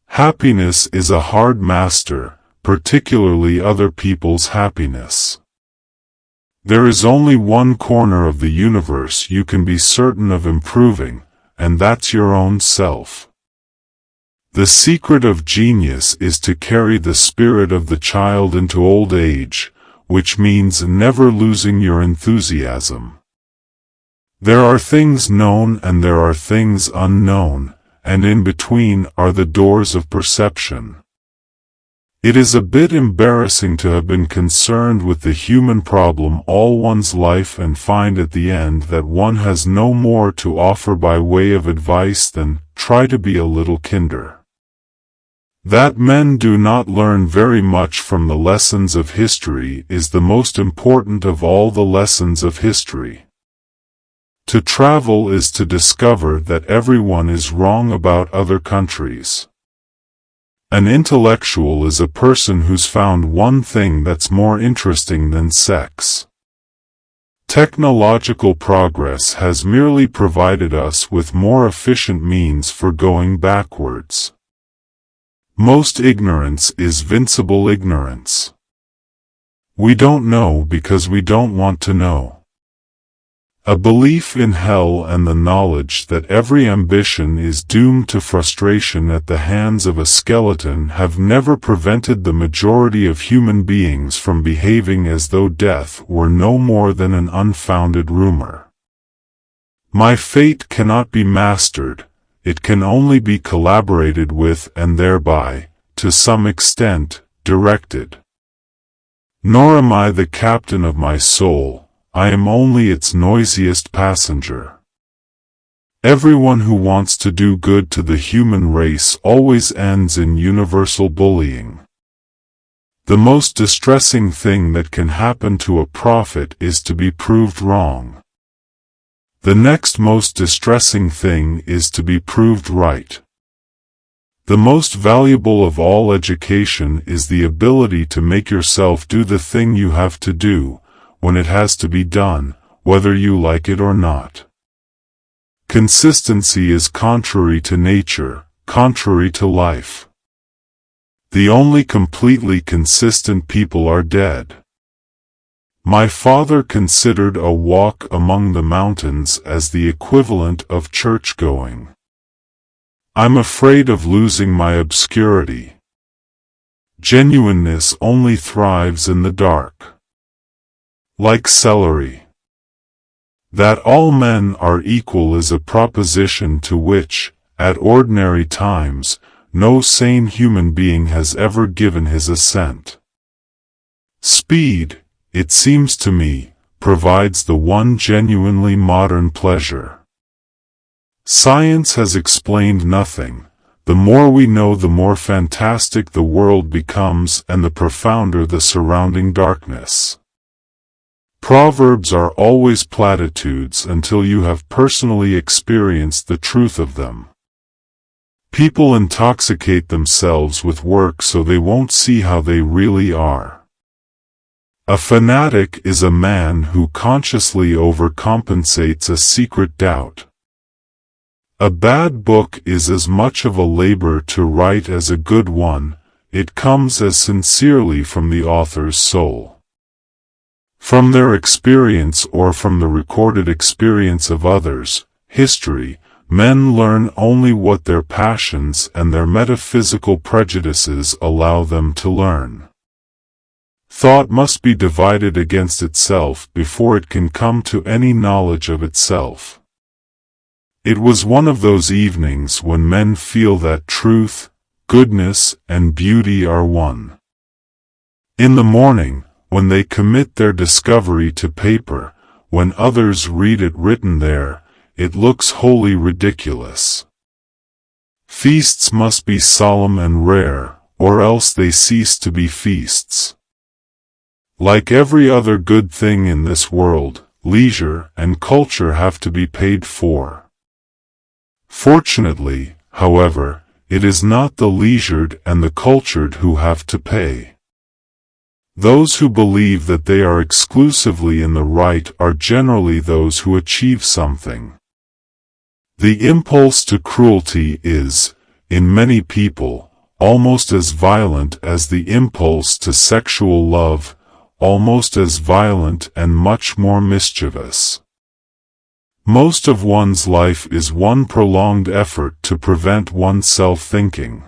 Happiness is a hard master, particularly other people's happiness. There is only one corner of the universe you can be certain of improving, and that's your own self. The secret of genius is to carry the spirit of the child into old age, which means never losing your enthusiasm. There are things known and there are things unknown, and in between are the doors of perception. It is a bit embarrassing to have been concerned with the human problem all one's life and find at the end that one has no more to offer by way of advice than, try to be a little kinder. That men do not learn very much from the lessons of history is the most important of all the lessons of history. To travel is to discover that everyone is wrong about other countries. An intellectual is a person who's found one thing that's more interesting than sex. Technological progress has merely provided us with more efficient means for going backwards. Most ignorance is vincible ignorance. We don't know because we don't want to know. A belief in hell and the knowledge that every ambition is doomed to frustration at the hands of a skeleton have never prevented the majority of human beings from behaving as though death were no more than an unfounded rumor. My fate cannot be mastered, it can only be collaborated with and thereby, to some extent, directed. Nor am I the captain of my soul, I am only its noisiest passenger. Everyone who wants to do good to the human race always ends in universal bullying. The most distressing thing that can happen to a prophet is to be proved wrong. The next most distressing thing is to be proved right. The most valuable of all education is the ability to make yourself do the thing you have to do, when it has to be done, whether you like it or not. Consistency is contrary to nature, contrary to life. The only completely consistent people are dead. My father considered a walk among the mountains as the equivalent of church-going. I'm afraid of losing my obscurity. Genuineness only thrives in the dark. Like celery. That all men are equal is a proposition to which, at ordinary times, no sane human being has ever given his assent. Speed, it seems to me, provides the one genuinely modern pleasure. Science has explained nothing. The more we know, the more fantastic the world becomes and the profounder the surrounding darkness. Proverbs are always platitudes until you have personally experienced the truth of them. People intoxicate themselves with work so they won't see how they really are. A fanatic is a man who consciously overcompensates a secret doubt. A bad book is as much of a labor to write as a good one, it comes as sincerely from the author's soul. From their experience or from the recorded experience of others, history, men learn only what their passions and their metaphysical prejudices allow them to learn. Thought must be divided against itself before it can come to any knowledge of itself. It was one of those evenings when men feel that truth, goodness, and beauty are one. In the morning, when they commit their discovery to paper, when others read it written there, it looks wholly ridiculous. Feasts must be solemn and rare, or else they cease to be feasts. Like every other good thing in this world, leisure and culture have to be paid for. Fortunately, however, it is not the leisured and the cultured who have to pay. Those who believe that they are exclusively in the right are generally those who achieve something. The impulse to cruelty is, in many people, almost as violent as the impulse to sexual love, almost as violent and much more mischievous. Most of one's life is one prolonged effort to prevent oneself thinking.